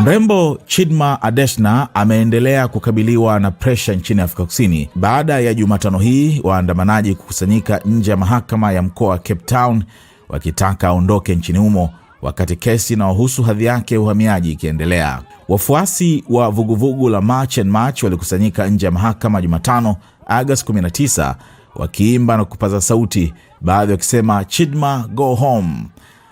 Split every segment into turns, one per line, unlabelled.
Mrembo Chidimma Adetshina ameendelea kukabiliwa na presha nchini Afrika Kusini baada ya Jumatano hii waandamanaji kukusanyika nje ya mahakama ya mkoa wa Cape Town wakitaka aondoke nchini humo, wakati kesi inayohusu hadhi yake ya uhamiaji ikiendelea. Wafuasi wa vuguvugu la March and March walikusanyika nje ya mahakama Jumatano, Agosti 19, wakiimba na kupaza sauti, baadhi wakisema Chidimma go home.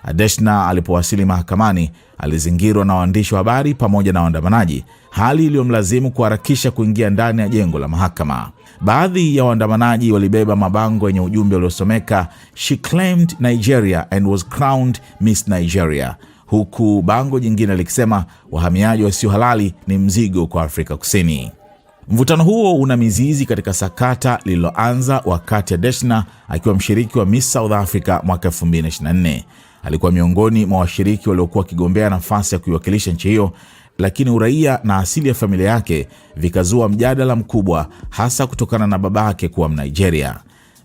Adetshina alipowasili mahakamani alizingirwa na waandishi wa habari pamoja na waandamanaji, hali iliyomlazimu kuharakisha kuingia ndani ya jengo la mahakama. Baadhi ya waandamanaji walibeba mabango yenye ujumbe uliosomeka "She claimed Nigeria and was crowned Miss Nigeria", huku bango jingine likisema wahamiaji wasio halali ni mzigo kwa Afrika Kusini. Mvutano huo una mizizi katika sakata lililoanza wakati Adetshina akiwa mshiriki wa Miss South Africa mwaka 2024. Alikuwa miongoni mwa washiriki waliokuwa wakigombea nafasi ya kuiwakilisha nchi hiyo, lakini uraia na asili ya familia yake vikazua mjadala mkubwa, hasa kutokana na babake kuwa Mnigeria.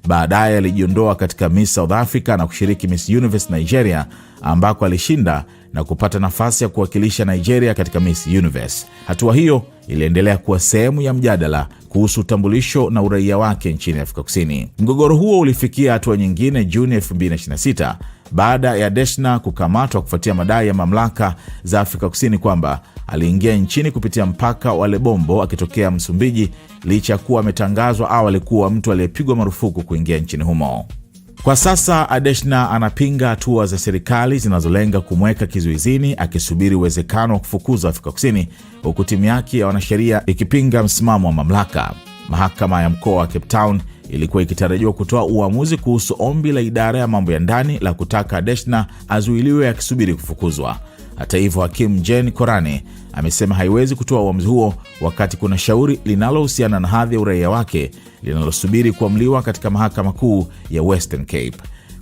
Baadaye alijiondoa katika Miss South Africa na kushiriki Miss Universe Nigeria, ambako alishinda na kupata nafasi ya kuwakilisha Nigeria katika Miss Universe. Hatua hiyo iliendelea kuwa sehemu ya mjadala kuhusu utambulisho na uraia wake nchini Afrika Kusini. Mgogoro huo ulifikia hatua nyingine Juni 2026 baada ya Adetshina kukamatwa kufuatia madai ya mamlaka za Afrika Kusini kwamba aliingia nchini kupitia mpaka wa Lebombo akitokea Msumbiji, licha kuwa ametangazwa awali kuwa mtu aliyepigwa marufuku kuingia nchini humo. Kwa sasa Adetshina anapinga hatua za serikali zinazolenga kumweka kizuizini, akisubiri uwezekano wa kufukuzwa Afrika Kusini, huku timu yake ya wanasheria ikipinga msimamo wa mamlaka. Mahakama ya mkoa wa Cape Town ilikuwa ikitarajiwa kutoa uamuzi kuhusu ombi la idara ya mambo ya ndani la kutaka Adetshina azuiliwe akisubiri kufukuzwa. Hata hivyo, hakimu Jane Korane amesema haiwezi kutoa uamuzi huo wakati kuna shauri linalohusiana na hadhi ya uraia wake linalosubiri kuamliwa katika mahakama kuu ya Western Cape.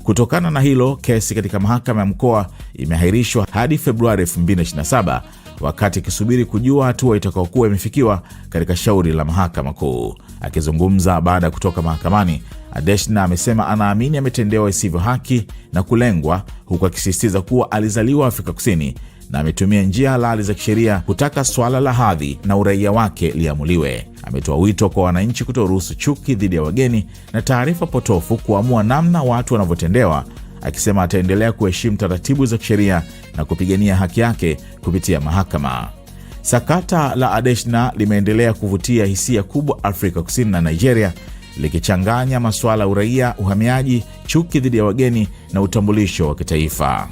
Kutokana na hilo, kesi katika mahakama ya mkoa imeahirishwa hadi Februari 2027, wakati ikisubiri kujua hatua itakayokuwa imefikiwa katika shauri la mahakama kuu. Akizungumza baada ya kutoka mahakamani, Adetshina amesema anaamini ametendewa isivyo haki na kulengwa, huku akisisitiza kuwa alizaliwa Afrika Kusini na ametumia njia halali za kisheria kutaka swala la hadhi na uraia wake liamuliwe. Ametoa wito kwa wananchi kutoruhusu chuki dhidi ya wageni na taarifa potofu kuamua namna watu wanavyotendewa, akisema ataendelea kuheshimu taratibu za kisheria na kupigania haki yake kupitia mahakama. Sakata la Adetshina limeendelea kuvutia hisia kubwa Afrika Kusini na Nigeria, likichanganya masuala ya uraia, uhamiaji, chuki dhidi ya wageni na utambulisho wa kitaifa.